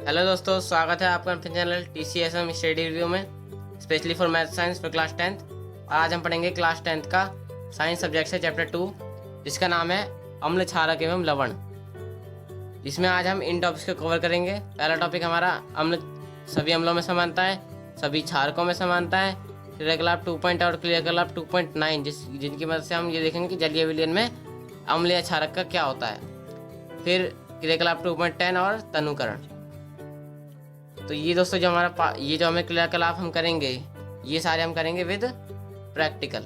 Hello दोस्तों, स्वागत है आपका अपने चैनल TCSM स्टडी रिव्यू में, specially for math science for class 10th। आज हम पढ़ेंगे क्लास 10th का साइंस सब्जेक्ट से चैप्टर 2, जिसका नाम है अम्ल, क्षारक एवं लवण। जिसमें आज हम इन टॉपिक्स को कवर करेंगे। पहला टॉपिक हमारा अम्ल, सभी अम्लों में समानता है, सभी क्षारकों में समानता है, क्रियाकलाप 2 और क्रियाकलाप 2.9, जिनकी मदद से हम ये देखेंगे कि जलीय विलयन में अम्ल या क्षारक का क्या होता है। फिर क्रियाकलाप 2.10 और तनुकरण। तो ये दोस्तों जो हमारा ये जो हमें क्रियाकलाप हम करेंगे, ये सारे हम करेंगे विद प्रैक्टिकल।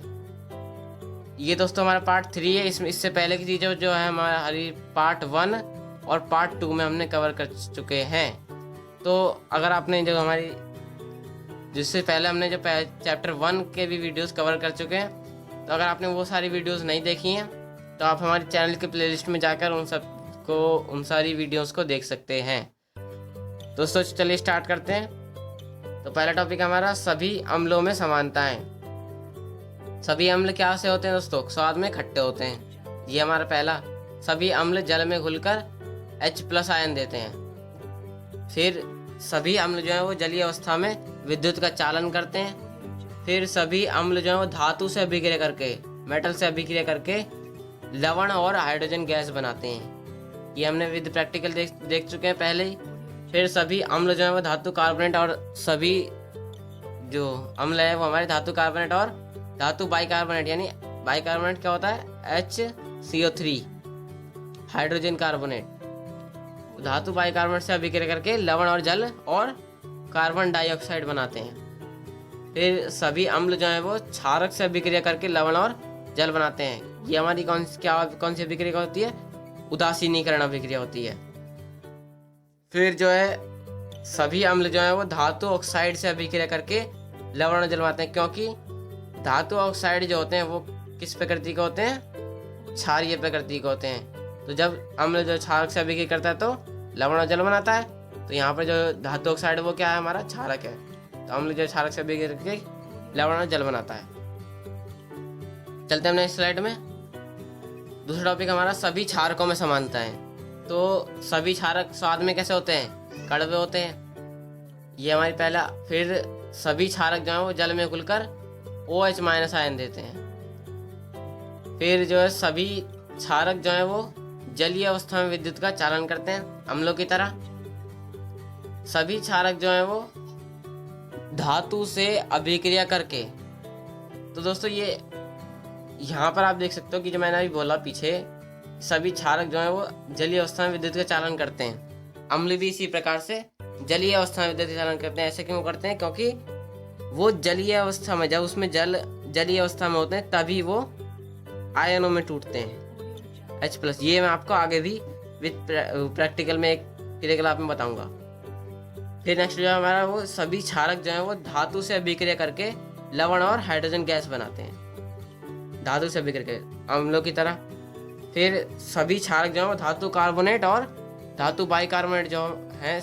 ये दोस्तों हमारा पार्ट 3 है। इससे पहले की चीज़ें जो है हमारी पार्ट 1 और पार्ट 2 में हमने कवर कर चुके हैं। तो अगर आपने जो हमारी जिससे पहले हमने जो चैप्टर 1 के भी वीडियोस कवर कर चुके हैं, तो अगर आपने वो सारी वीडियोस नहीं देखी हैं तो आप हमारे चैनल के प्लेलिस्ट में जाकर उन सारी वीडियोस को देख सकते हैं। दोस्तों चलिए स्टार्ट करते हैं। तो पहला टॉपिक हमारा सभी अम्लों में समानता है। सभी अम्ल क्या से होते हैं दोस्तों? स्वाद में खट्टे होते हैं। ये हमारा पहला। सभी अम्ल जल में घुलकर H+ आयन देते हैं। फिर सभी अम्ल जो है वो जलीय अवस्था में विद्युत का चालन करते हैं। फिर सभी अम्ल जो है वो धातु से अभिक्रिया करके, मेटल से अभिक्रिया करके लवण और हाइड्रोजन गैस बनाते हैं। ये हमने विद प्रैक्टिकल देख चुके हैं पहले ही। फिर सभी अम्ल जो है वो धातु कार्बोनेट और सभी जो अम्ल है वो हमारे धातु कार्बोनेट और धातु बाइकार्बोनेट, यानी बाइकार्बोनेट क्या होता है? HCO3 hydrogen carbonate. धातु बाइकार्बोनेट से अभिक्रिया करके लवण और जल और कार्बन डाइऑक्साइड बनाते हैं। फिर सभी अम्ल जो है वो क्षारक से अभिक्रिया करके लवण और जल बनाते हैं। ये हमारी कौन सी अभिक्रिया होती है? उदासीनीकरण अभिक्रिया होती है। फिर जो है सभी अम्ल जो है वो धातु ऑक्साइड से अभिक्रिया करके लवण और जल बनाते हैं, क्योंकि धातु ऑक्साइड जो होते हैं वो किस प्रकृति के होते हैं? क्षारीय प्रकृति के होते हैं। तो जब अम्ल जो क्षारक से अभिक्रिया करता है तो लवण और जल बनाता है। तो यहाँ पर जो धातु ऑक्साइड वो क्या है? हमारा क्षारक है। तो अम्ल जो क्षारक से अभिक्रिया करके लवण और जल बनाता है। चलते हैं नेक्स्ट स्लाइड में। दूसरा टॉपिक हमारा सभी क्षारकों में समानता है। तो सभी क्षारक स्वाद में कैसे होते हैं? कड़वे होते हैं। ये हमारी पहला। फिर सभी क्षारक जो है वो जल में घुलकर OH- आयन देते हैं। फिर जो है सभी क्षारक जो है वो जलीय अवस्था में विद्युत का चालन करते हैं, अम्लों की तरह। सभी क्षारक जो है वो धातु से अभिक्रिया करके, तो दोस्तों ये यहाँ पर आप देख सकते हो कि जो मैंने अभी बोला पीछे, सभी क्षारक जो है वो जलीय अवस्था में विद्युत का चालन करते हैं। अम्ल भी इसी प्रकार से जलीय अवस्था में विद्युत का चालन करते हैं। ऐसे क्यों करते हैं? क्योंकि वो जलीय अवस्था में, जब उसमें जलीय अवस्था में होते हैं तभी वो आयनों में टूटते हैं, H+। ये मैं आपको आगे भी विद प्रैक्टिकल में एक क्रियाकलाप में बताऊंगा। फिर नेक्स्ट जो है हमारा वो सभी क्षारक जो है वो धातु से अभिक्रिया करके लवण और हाइड्रोजन गैस बनाते हैं, धातु से अभिक्रिया करके अम्लों की तरह। फिर सभी क्षारक जो है वो धातु कार्बोनेट और धातु बाइकार्बोनेट जो है,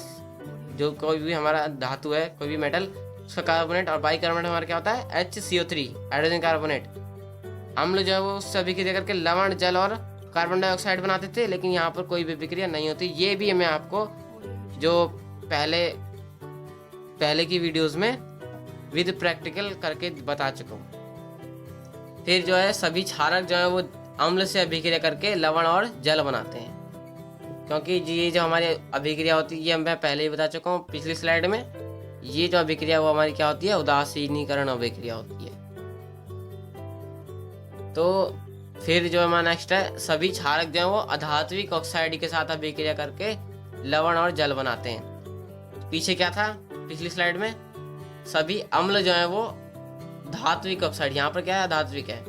जो कोई भी हमारा धातु है, कोई भी मेटल, उसका कार्बोनेट और बाइकार्बोनेट हमारा क्या होता है? HCO3 hydrogen carbonate. अम्ल जो है वो उससे अभिक्रिया करके लवण, जल और कार्बन डाइऑक्साइड बनाते थे, लेकिन यहाँ पर कोई भी अभिक्रिया नहीं होती। ये भी मैं आपको जो पहले की वीडियोस में विद प्रैक्टिकल करके बता चुका हूँ। फिर जो है सभी क्षारक जो है वो अम्ल से अभिक्रिया करके लवण और जल बनाते हैं, क्योंकि ये जो हमारी अभिक्रिया होती है ये मैं पहले ही बता चुका हूँ पिछली स्लाइड में। ये जो अभिक्रिया वो हमारी क्या होती है? उदासीनीकरण अभिक्रिया होती है। तो फिर जो हमारा नेक्स्ट है, सभी क्षारक जो है वो अधात्विक ऑक्साइड के साथ अभिक्रिया करके लवण और जल बनाते हैं। पीछे क्या था पिछली स्लाइड में? सभी अम्ल जो है वो धात्विक ऑक्साइड, यहाँ पर क्या है? धात्विक है।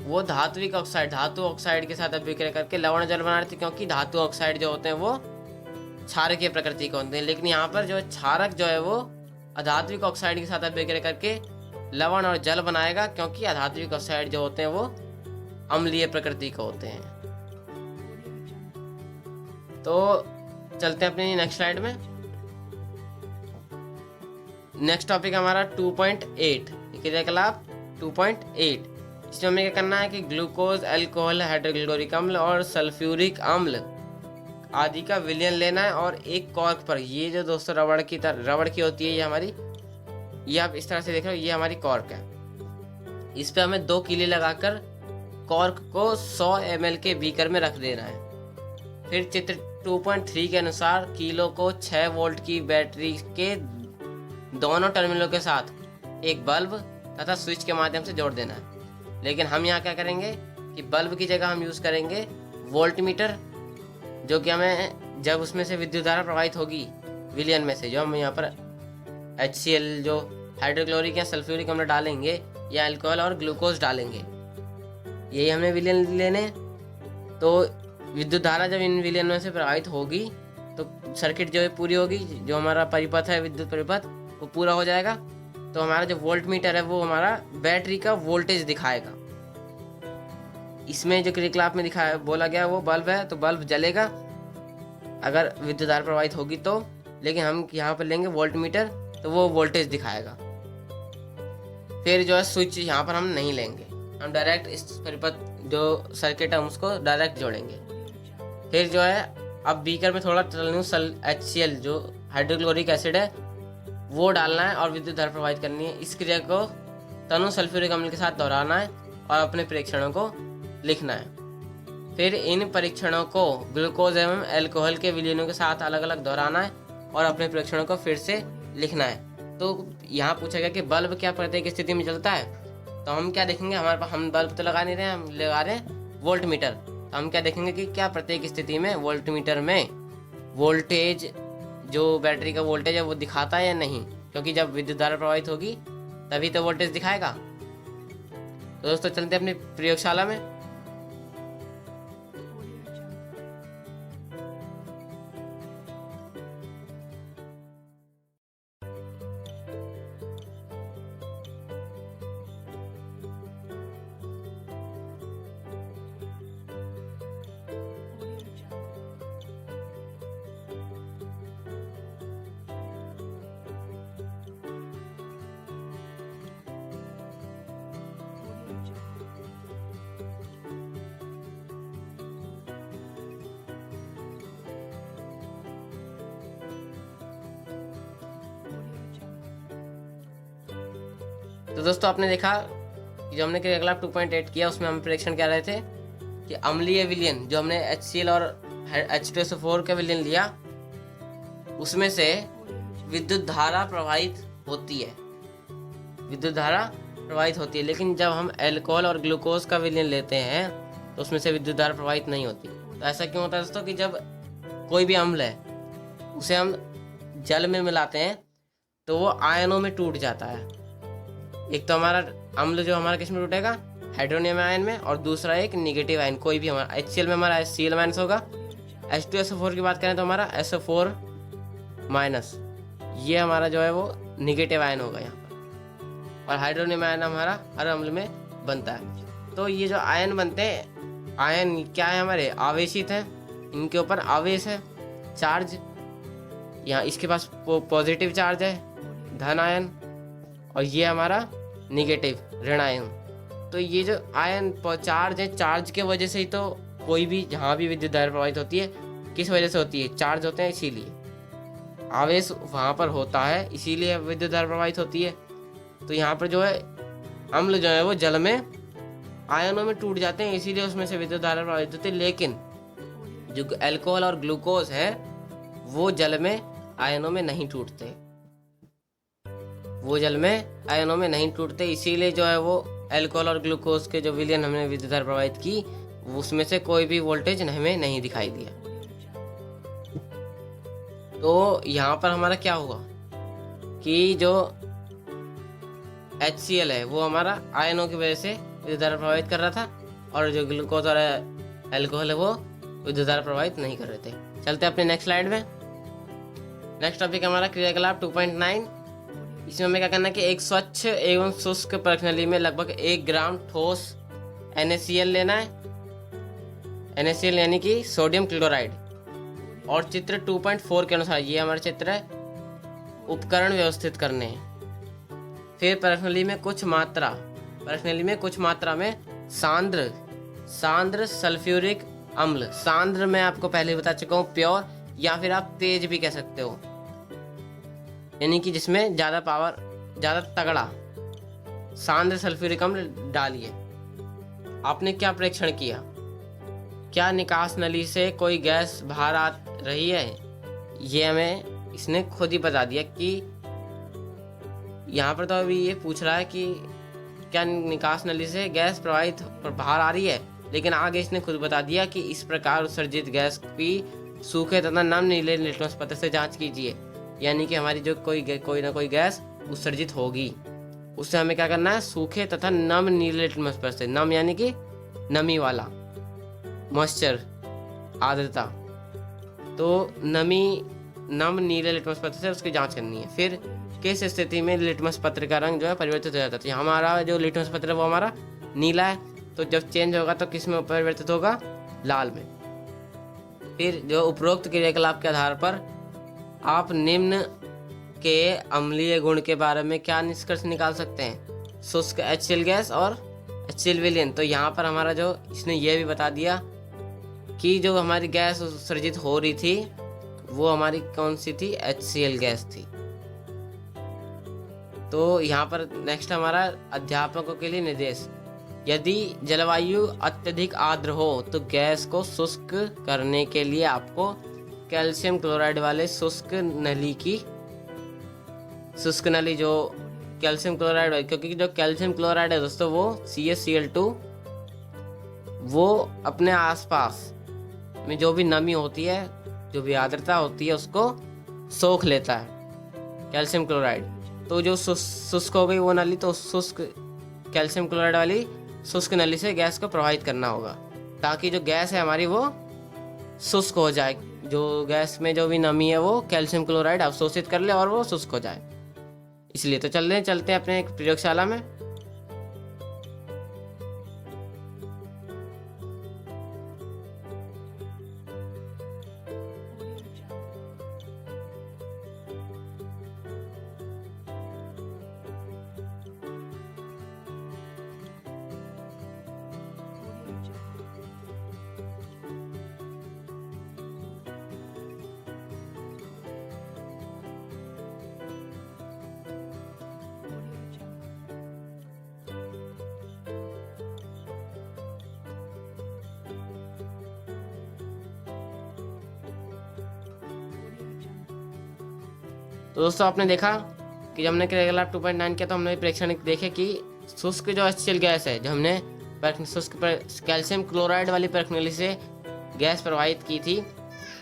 वो धात्विक ऑक्साइड धातु ऑक्साइड के साथ अभिक्रिया करके लवण जल बना रहे थे, क्योंकि धातु ऑक्साइड जो होते हैं वो क्षारकीय प्रकृति के होते हैं। लेकिन यहाँ पर जो क्षारक जो है वो अधात्विक ऑक्साइड के साथ अभिक्रिया करके लवण और जल बनाएगा, क्योंकि अधात्विक ऑक्साइड जो होते हैं वो अम्लीय प्रकृति के होते हैं। तो चलते हैं अपनी नेक्स्ट स्लाइड में। नेक्स्ट टॉपिक हमारा 2.8 क्रियाकलाप 2.8। इसमें हमें क्या करना है कि ग्लूकोज, अल्कोहल, हाइड्रोक्लोरिक अम्ल और सल्फ्यूरिक अम्ल आदि का विलयन लेना है और एक कॉर्क पर, ये जो दोस्तों रबड़ की होती है ये हमारी, ये आप इस तरह से देख रहे हो, ये हमारी कॉर्क है। इस पे हमें 2 कीले लगाकर कॉर्क को 100 ml के बीकर में रख देना है। फिर चित्र 2.3 के अनुसार कीलो को 6 वोल्ट की बैटरी के दोनों टर्मिनलों के साथ एक बल्ब तथा स्विच के माध्यम से जोड़ देना है। लेकिन हम यहाँ क्या करेंगे कि बल्ब की जगह हम यूज़ करेंगे वोल्ट मीटर, जो कि हमें जब उसमें से विद्युत धारा प्रवाहित होगी विलयन में से, जो हम यहाँ पर HCl जो हाइड्रोक्लोरिक या सल्फ्यूरिक अम्ल डालेंगे या अल्कोहल और ग्लूकोज डालेंगे, यही हमें विलयन लेने। तो विद्युत धारा जब इन विलयन में से प्रवाहित होगी तो सर्किट जो है पूरी होगी, जो हमारा परिपथ है विद्युत परिपथ वो पूरा हो जाएगा। तो हमारा जो वोल्ट मीटर है वो हमारा बैटरी का वोल्टेज दिखाएगा। इसमें जो क्रियाकलाप में दिखाया बोला गया वो बल्ब है, तो बल्ब जलेगा अगर विद्युत धारा प्रवाहित होगी तो। लेकिन हम यहाँ पर लेंगे वोल्ट मीटर, तो वो वोल्टेज दिखाएगा। फिर जो है स्विच यहाँ पर हम नहीं लेंगे, हम डायरेक्ट इस परिपथ जो सर्किट है उसको डायरेक्ट जोड़ेंगे। फिर जो है अब बीकर में थोड़ा HCl जो हाइड्रोक्लोरिक एसिड है वो डालना है और विद्युत धारा प्रवाहित करनी है। इस क्रिया को तनु सल्फ्यूरिक अम्ल के साथ दोहराना है और अपने परीक्षणों को लिखना है। फिर इन परीक्षणों को ग्लूकोज एवं अल्कोहल के विलयनों के साथ अलग अलग दोहराना है और अपने परीक्षणों को फिर से लिखना है। तो यहाँ पूछा गया कि बल्ब क्या प्रत्येक स्थिति में जलता है, तो हम क्या देखेंगे, हमारे पास हम बल्ब तो लगा नहीं रहे हैं, हम लगा रहे हैं वोल्ट मीटर। तो हम क्या देखेंगे कि क्या प्रत्येक स्थिति में वोल्ट मीटर में वोल्टेज जो बैटरी का वोल्टेज है वो दिखाता है या नहीं, क्योंकि जब विद्युत धारा प्रवाहित होगी तभी तो वोल्टेज दिखाएगा। तो दोस्तों चलते हैं अपनी प्रयोगशाला में। तो दोस्तों आपने देखा कि जो हमने क्रियाकलाप 2.8 किया उसमें हम परीक्षण क्या रहे थे कि अम्लीय विलयन जो हमने HCl और H2SO4 का विलयन लिया उसमें से विद्युत धारा प्रवाहित होती है, विद्युत धारा प्रवाहित होती है। लेकिन जब हम अल्कोहल और ग्लूकोज का विलयन लेते हैं तो उसमें से विद्युत धारा प्रवाहित नहीं होती। तो ऐसा क्यों होता है दोस्तों कि जब कोई भी अम्ल है उसे हम जल में मिलाते हैं तो वो आयनों में टूट जाता है। एक तो हमारा अम्ल जो हमारा किस में टूटेगा, हाइड्रोनियम आयन में, और दूसरा एक निगेटिव आयन कोई भी हमारा HCl में हमारा Cl माइनस होगा। H2SO4 की बात करें तो हमारा SO4 माइनस, ये हमारा जो है वो निगेटिव आयन होगा यहाँ पर, और हाइड्रोनियम आयन हमारा हर अम्ल में बनता है। तो ये जो आयन बनते हैं, आयन क्या है हमारे आवेशित हैं, इनके ऊपर आवेश है, चार्ज, यहाँ इसके पास पॉजिटिव चार्ज है धन आयन, और ये हमारा निगेटिव ऋण आयन। तो ये जो आयन चार्ज है, चार्ज के वजह से ही तो कोई भी जहाँ भी विद्युत धारा प्रवाहित होती है किस वजह से होती है, चार्ज होते हैं, इसीलिए आवेश वहाँ पर होता है, इसीलिए विद्युत धारा प्रवाहित होती है। तो यहाँ पर जो है अम्ल जो है वो जल में आयनों में टूट जाते हैं, इसीलिए उसमें से विद्युत धारा प्रवाहित होती है। लेकिन जो अल्कोहल और ग्लूकोज है वो जल में आयनों में नहीं टूटते, वो जल में आयनों में नहीं टूटते, इसीलिए जो है वो अल्कोहल और ग्लूकोज के जो विलयन हमने विद्युत धारा प्रवाहित की उसमें से कोई भी वोल्टेज हमें नहीं दिखाई दिया। तो यहाँ पर हमारा क्या हुआ कि जो HCl है वो हमारा आयनों की वजह से विद्युत धारा प्रवाहित कर रहा था, और जो ग्लूकोज और अल्कोहल है वो विद्युत धारा प्रवाहित नहीं कर रहे थे। चलते हैं अपने नेक्स्ट स्लाइड में। नेक्स्ट टॉपिक हमारा क्रियाकलाप 2.9। इसमें हमें क्या करना है कि एक स्वच्छ एवं शुष्क प्रश्नली में लगभग 1 ग्राम ठोस NaCl लेना है, NaCl यानी कि सोडियम क्लोराइड, और चित्र 2.4 के अनुसार, ये हमारा चित्र है, उपकरण व्यवस्थित करने हैं। फिर प्रश्नली में कुछ मात्रा में सांद्र सल्फ्यूरिक अम्ल। सांद्र मैं आपको पहले बता चुका हूँ, प्योर, या फिर आप तेज भी कह सकते हो, यानी कि जिसमें ज़्यादा पावर, ज़्यादा तगड़ा। सांद्र सल्फ्यूरिक अम्ल डालिए। आपने क्या परीक्षण किया? क्या निकास नली से कोई गैस बाहर आ रही है? ये हमें इसने खुद ही बता दिया कि यहाँ पर तो अभी ये पूछ रहा है कि क्या निकास नली से गैस प्रवाहित बाहर आ रही है, लेकिन आगे इसने खुद बता दिया कि इस प्रकार उत्सर्जित गैस की सूखे तथा नम नीले लिटमस पत्र से जांच कीजिए। यानी कि हमारी जो कोई ना कोई गैस उत्सर्जित होगी, उससे हमें क्या करना है? सूखे तथा नम नीले लिटमस पत्र से। नम यानी कि नमी वाला, मॉइस्चर, आर्द्रता। तो नम नीले लिटमस पत्र से उसकी जांच करनी है। फिर किस स्थिति में लिटमस पत्र का रंग जो है परिवर्तित हो जाता है? तो हमारा जो लिटमस पत्र है वो हमारा नीला है, तो जब चेंज होगा तो किस में परिवर्तित होगा? लाल में। फिर जो उपरोक्त क्रियाकलाप के आधार पर आप निम्न के अम्लीय गुण के बारे में क्या निष्कर्ष निकाल सकते हैं? शुष्क HCl गैस और HCl विलयन। तो यहाँ पर हमारा जो इसने ये भी बता दिया कि जो हमारी गैस उत्सर्जित हो रही थी वो हमारी कौन सी थी? HCl गैस थी। तो यहाँ पर नेक्स्ट हमारा अध्यापकों के लिए निर्देश। यदि जलवायु अत्यधिक आर्द्र हो तो गैस को शुष्क करने के लिए आपको कैल्शियम क्लोराइड वाले शुष्क नली जो कैल्शियम क्लोराइड है, क्योंकि जो कैल्शियम क्लोराइड है दोस्तों वो CaCl2 वो अपने आसपास में जो भी नमी होती है, जो भी आर्द्रता होती है, उसको सोख लेता है कैल्शियम क्लोराइड। तो जो शुष्क हो गई वो नली, तो शुष्क कैल्शियम क्लोराइड वाली शुष्क नली से गैस को प्रवाहित करना होगा, ताकि जो गैस है हमारी वो शुष्क हो जाए। जो गैस में जो भी नमी है वो कैल्शियम क्लोराइड अवशोषित कर ले और वो शुष्क हो जाए। इसलिए तो चलते हैं अपने एक प्रयोगशाला में। तो दोस्तों आपने देखा कि जब हमने क्रियाकलाप 2.9 किया तो हमने परीक्षण देखे कि शुष्क जो HCl गैस है, जो हमने शुष्क कैल्शियम क्लोराइड वाली परख नली से गैस प्रवाहित की थी,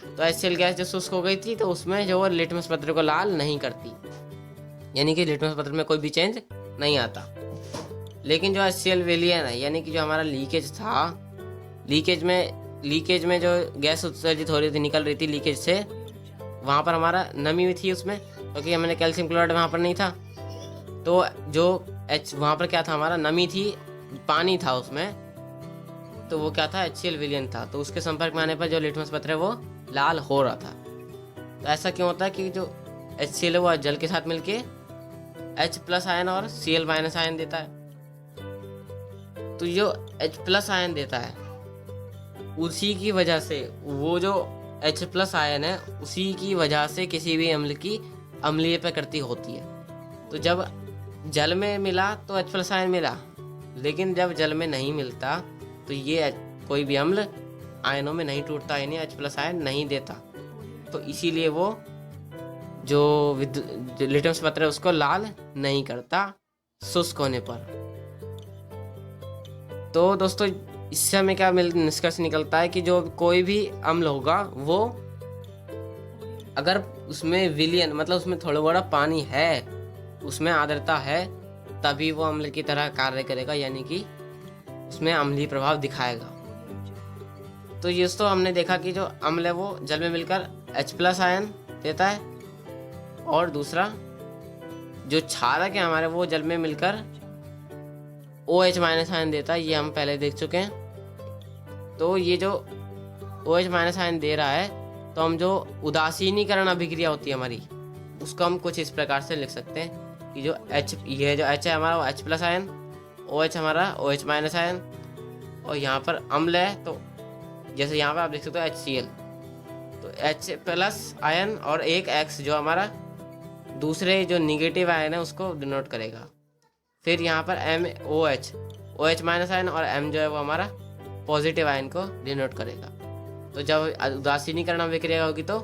तो HCl गैस जो शुष्क हो गई थी तो उसमें जो लिटमस पत्र को लाल नहीं करती, यानी कि लिटमस पत्र में कोई भी चेंज नहीं आता। लेकिन जो HCl विलयन है, यानी कि जो हमारा लीकेज था, लीकेज में जो गैस उत्सर्जित हो रही थी, निकल रही थी लीकेज से, वहाँ पर हमारा नमी भी थी उसमें, क्योंकि हमने कैल्शियम क्लोराइड वहाँ पर नहीं था। तो जो वहाँ पर क्या था? हमारा नमी थी, पानी था उसमें, तो वो क्या था? HCl विलयन था। तो उसके संपर्क में आने पर जो लिटमस पत्र है वो लाल हो रहा था। तो ऐसा क्यों होता है कि जो HCl है वो जल के साथ मिलके H+ आयन और Cl- आयन देता है। तो जो H+ आयन देता है उसी की वजह से, वो जो H+ आयन है उसी की वजह से किसी भी अम्ल की अम्लीय प्रकृति होती है। तो जब जल में मिला तो H+ आयन मिला, लेकिन जब जल में नहीं मिलता तो ये कोई भी अम्ल आयनों में नहीं टूटता, यानी H+ आयन नहीं देता। तो इसीलिए वो जो लिटमस पत्र है उसको लाल नहीं करता शुष्क होने पर। तो दोस्तों इससे हमें क्या निष्कर्ष निकलता है कि जो कोई भी अम्ल होगा वो अगर उसमें विलयन, मतलब उसमें थोड़ा बड़ा पानी है, उसमें आर्द्रता है, तभी वो अम्ल की तरह कार्य करेगा, यानी कि उसमें अम्लीय प्रभाव दिखाएगा। तो ये तो हमने देखा कि जो अम्ल है वो जल में मिलकर H+ आयन देता है, और दूसरा जो क्षारक है हमारे वो जल में मिलकर OH- आयन देता है। ये हम पहले देख चुके हैं। तो ये जो OH- आयन दे रहा है, तो हम जो उदासीनीकरण अभिक्रिया होती है हमारी, उसको हम कुछ इस प्रकार से लिख सकते हैं कि जो ये जो H है हमारा वो H+ आयन, OH हमारा OH- आयन, और यहाँ पर अम्ल है तो जैसे यहाँ पर आप देख सकते हो HCl, तो H प्लस आयन और एक X जो हमारा दूसरे जो निगेटिव आयन है उसको डिनोट करेगा। फिर यहाँ पर MOH, OH माइनस आयन और M जो है वो हमारा पॉजिटिव आयन को डिनोट करेगा। तो जब उदासीनीकरण अभिक्रिया होगी तो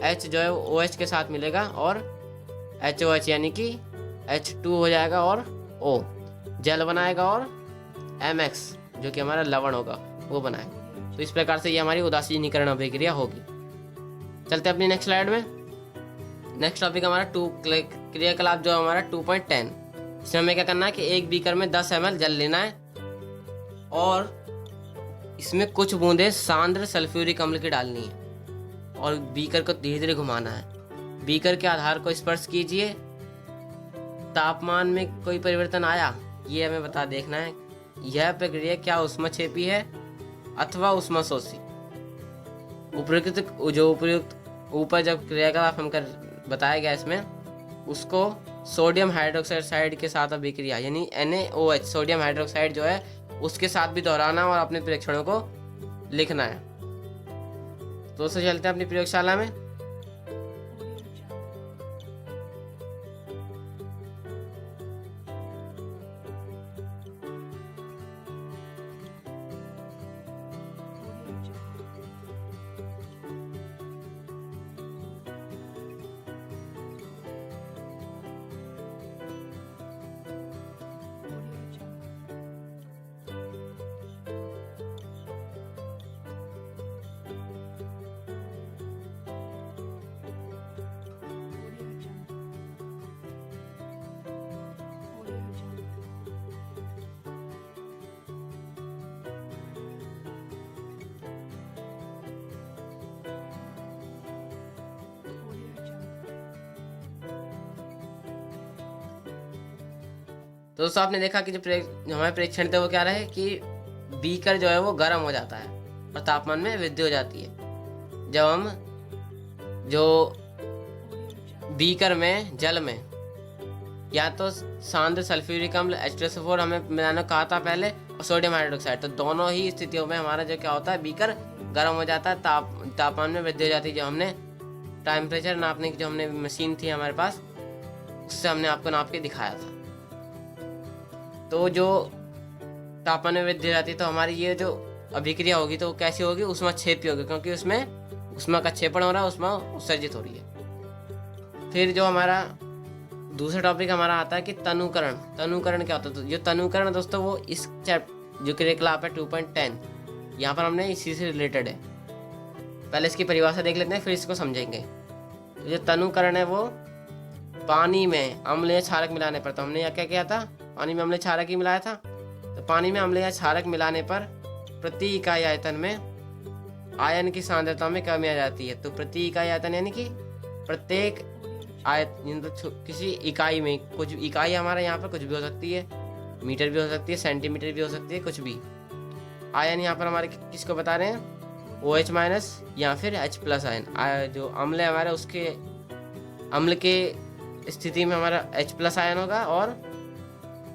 H जो है वो OH के साथ मिलेगा और HOH यानी कि H2 हो जाएगा और O जल बनाएगा और MX जो कि हमारा लवण होगा वो बनाएगा। तो इस प्रकार से ये हमारी उदासीनीकरण अभिक्रिया होगी। चलते हैं अपनी नेक्स्ट स्लाइड में। नेक्स्ट टॉपिक हमारा क्रियाकलाप जो हमारा 2.10। इसमें हमें क्या करना है कि एक बीकर में 10 ml जल लेना है और इसमें कुछ बूंदे सांद्र सल्फ्यूरिक अम्ल की डालनी है और बीकर को धीरे धीरे घुमाना है। बीकर के आधार को स्पर्श कीजिए, तापमान में कोई परिवर्तन आया ये हमें बता देखना है। यह प्रक्रिया क्या ऊष्मक्षेपी है अथवा ऊष्मशोषी। उपयुक्त ऊपर जब क्रियाकलाप हम कर बताया गया इसमें उसको सोडियम हाइड्रोक्साइड के साथ अभिक्रिया यानी NaOH सोडियम हाइड्रोक्साइड जो है उसके साथ भी दोहराना और अपने प्रेक्षणों को लिखना है। तो दोस्तों चलते हैं अपनी प्रयोगशाला में। तो दोस्तों आपने देखा कि जो हमारे प्रेक्षण थे वो क्या रहे कि बीकर जो है वो गर्म हो जाता है और तापमान में वृद्धि हो जाती है। जब हम जो बीकर में जल में या तो सांद्र सल्फ्यूरिक अम्ल H2SO4 हमें मिलाना कहा था पहले और सोडियम हाइड्रोक्साइड, तो दोनों ही स्थितियों में हमारा जो क्या होता है बीकर गर्म हो जाता है, तापमान में वृद्धि हो जाती है। जो हमने टेम्परेचर नापने की जो हमने मशीन थी हमारे पास उससे हमने आपको नाप के दिखाया था। तो जो तापमान में वृद्धि हो जाती है तो हमारी ये जो अभिक्रिया होगी तो कैसी होगी, ऊष्मक्षेपी होगी, क्योंकि उसमें ऊष्मा का क्षेपण हो रहा है, ऊष्मा उत्सर्जित हो रही है। फिर जो हमारा दूसरा टॉपिक हमारा आता है कि तनुकरण। तनुकरण क्या होता है? तो जो तनुकरण दोस्तों वो इस जो क्रियाकलाप है 2.10 यहाँ पर हमने इसी से रिलेटेड है। पहले इसकी परिभाषा देख लेते हैं फिर इसको समझेंगे। तो जो तनुकरण है वो पानी में अम्ल या क्षारक मिलाने पर, तो हमने यहाँ क्या किया था, पानी में अम्ल क्षारक ही मिलाया था। तो पानी में अम्ल या क्षारक मिलाने पर प्रति इकाई आयतन में आयन की सांद्रता में कमी आ जाती है। तो प्रति इकाई आयतन यानी कि प्रत्येक किसी इकाई में, कुछ इकाई हमारा यहाँ पर कुछ भी हो सकती है, मीटर भी हो सकती है, सेंटीमीटर भी हो सकती है, कुछ भी। आयन यहाँ पर हमारे किसको बता रहे हैं, OH माइनस या फिर H+ आयन। जो अम्ल है हमारा उसके अम्ल के स्थिति में हमारा H+ आयन होगा और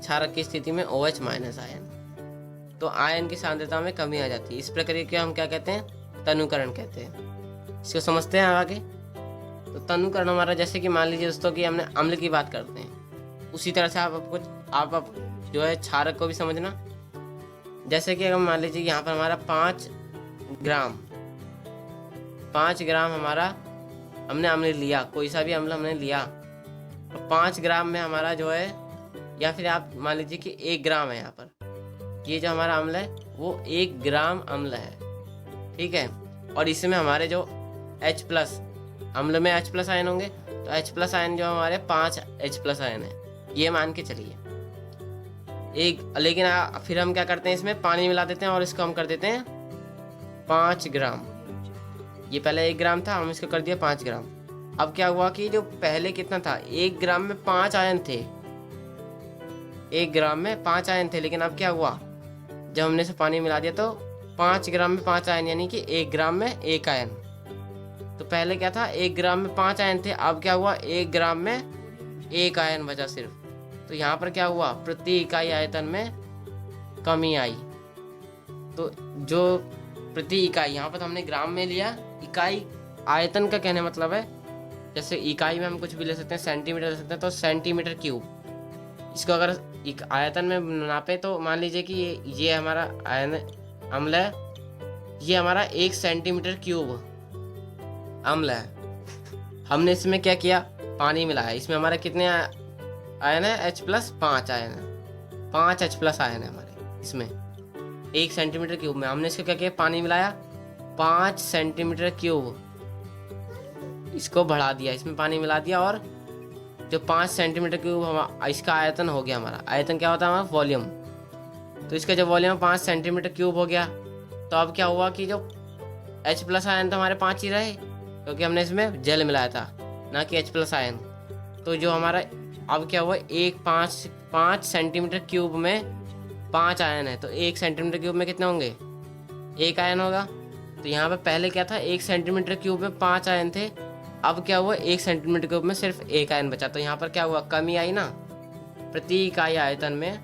क्षारक की स्थिति में OH- आयन। तो आयन की सांद्रता में कमी आ जाती है। इस प्रक्रिया को हम क्या कहते हैं, तनुकरण कहते हैं। इसको समझते हैं आगे। तो तनुकरण हमारा, जैसे कि मान लीजिए दोस्तों कि हमने अम्ल की बात करते हैं, उसी तरह से आप जो है क्षारक को भी समझना। जैसे कि अगर मान लीजिए यहाँ पर हमारा 5 ग्राम हमारा हमने अम्ल लिया, कोई सा भी अम्ल हमने लिया, और 5 ग्राम में हमारा जो है, या फिर आप मान लीजिए कि 1 ग्राम है यहाँ पर, ये जो हमारा अम्ल है वो 1 ग्राम अम्ल है, ठीक है। और इसमें हमारे जो H+ अम्ल में H+ आयन होंगे, तो H+ आयन जो हमारे 5 H+ आयन है, ये मान के चलिए लेकिन फिर हम क्या करते हैं, इसमें पानी मिला देते हैं और इसको हम कर देते हैं 5 ग्राम। ये पहले 1 ग्राम था, हम इसको कर दिया 5 ग्राम। अब क्या हुआ कि जो पहले कितना था, 1 ग्राम में 5 आयन थे, 1 ग्राम में 5 आयन थे, लेकिन अब क्या हुआ, जब हमने इसे पानी मिला दिया तो 5 ग्राम में 5 आयन यानी कि 1 ग्राम में 1 आयन। तो पहले क्या था, 1 ग्राम में 5 आयन थे, अब क्या हुआ, 1 ग्राम में 1 आयन बचा सिर्फ। तो यहाँ पर क्या हुआ, प्रति इकाई आयतन में कमी आई। तो जो प्रति इकाई, यहाँ पर हमने ग्राम में लिया। इकाई आयतन का कहने मतलब है, जैसे इकाई में हम कुछ भी ले सकते हैं, सेंटीमीटर ले सकते हैं, तो सेंटीमीटर क्यूब। इसको अगर आयतन में नापे तो मान लीजिए कि ये हमारा अम्ल है, ये हमारा 1 सेंटीमीटर क्यूब अम्ल है। हमने इसमें क्या किया, पानी मिलाया। इसमें हमारे कितने आयन है, H+5 आयन है, 5 H+ आयन है हमारे इसमें 1 सेंटीमीटर क्यूब में। हमने इसको क्या किया, पानी मिलाया 5 सेंटीमीटर क्यूब, इसको बढ़ा दिया, इसमें पानी मिला दिया, और जो 5 सेंटीमीटर क्यूब इसका आयतन हो गया। हमारा आयतन क्या होता है, हमारा वॉल्यूम। तो इसका जब वॉल्यूम 5 सेंटीमीटर क्यूब हो गया, तो अब क्या हुआ कि जो H+ आयन तो हमारे 5 ही रहे, क्योंकि हमने इसमें जल मिलाया था, ना कि H+ आयन। तो जो हमारा अब क्या हुआ, 5 सेंटीमीटर क्यूब में 5 आयन है, तो 1 सेंटीमीटर क्यूब में कितने होंगे, 1 आयन होगा। तो यहाँ पे पहले क्या था, 1 सेंटीमीटर क्यूब में 5 आयन थे, अब क्या हुआ, 1 सेंटीमीटर क्यूब में सिर्फ 1 आयन बचा। तो यहाँ पर क्या हुआ, कमी आई ना प्रति इकाई आयतन में।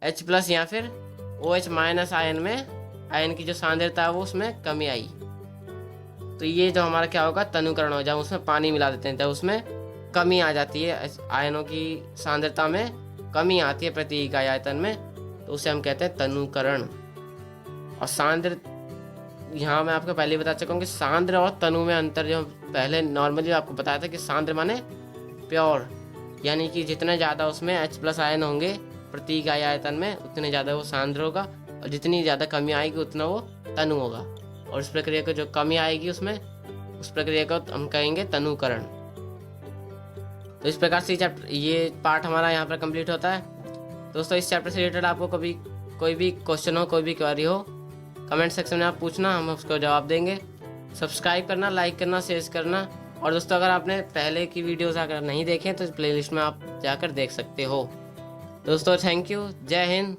H+ या फिर OH- आयन में आयन की जो सांद्रता है वो उसमें कमी आई। तो ये जो हमारा क्या होगा, तनुकरण हो, जब उसमें पानी मिला देते हैं तब उसमें कमी आ जाती है, आयनों की सांद्रता में कमी आती है प्रति इकाई आयतन में, तो उसे हम कहते हैं तनुकरण। और सांद्र, यहाँ मैं आपको पहले बता चुका हूँ कि सांद्र और तनु में अंतर, जो पहले नॉर्मली आपको बताया था कि सांद्र माने प्योर, यानी कि जितने ज़्यादा उसमें H+ आयन होंगे प्रति इकाई आयतन में, उतने ज़्यादा वो सांद्र होगा, और जितनी ज़्यादा कमी आएगी उतना वो तनु होगा। और इस प्रक्रिया को जो कमी आएगी उसमें, उस प्रक्रिया को हम कहेंगे तनुकरण। तो इस प्रकार से ये पार्ट हमारा यहाँ पर कंप्लीट होता है। दोस्तों, इस चैप्टर से रिलेटेड आपको कभी कोई भी क्वेश्चन हो, कोई भी क्वेरी हो, कमेंट सेक्शन में आप पूछना, हम उसको जवाब देंगे। सब्सक्राइब करना, लाइक करना, शेयर करना। और दोस्तों, अगर आपने पहले की वीडियोस अगर नहीं देखे तो प्लेलिस्ट में आप जाकर देख सकते हो। दोस्तों, थैंक यू, जय हिंद।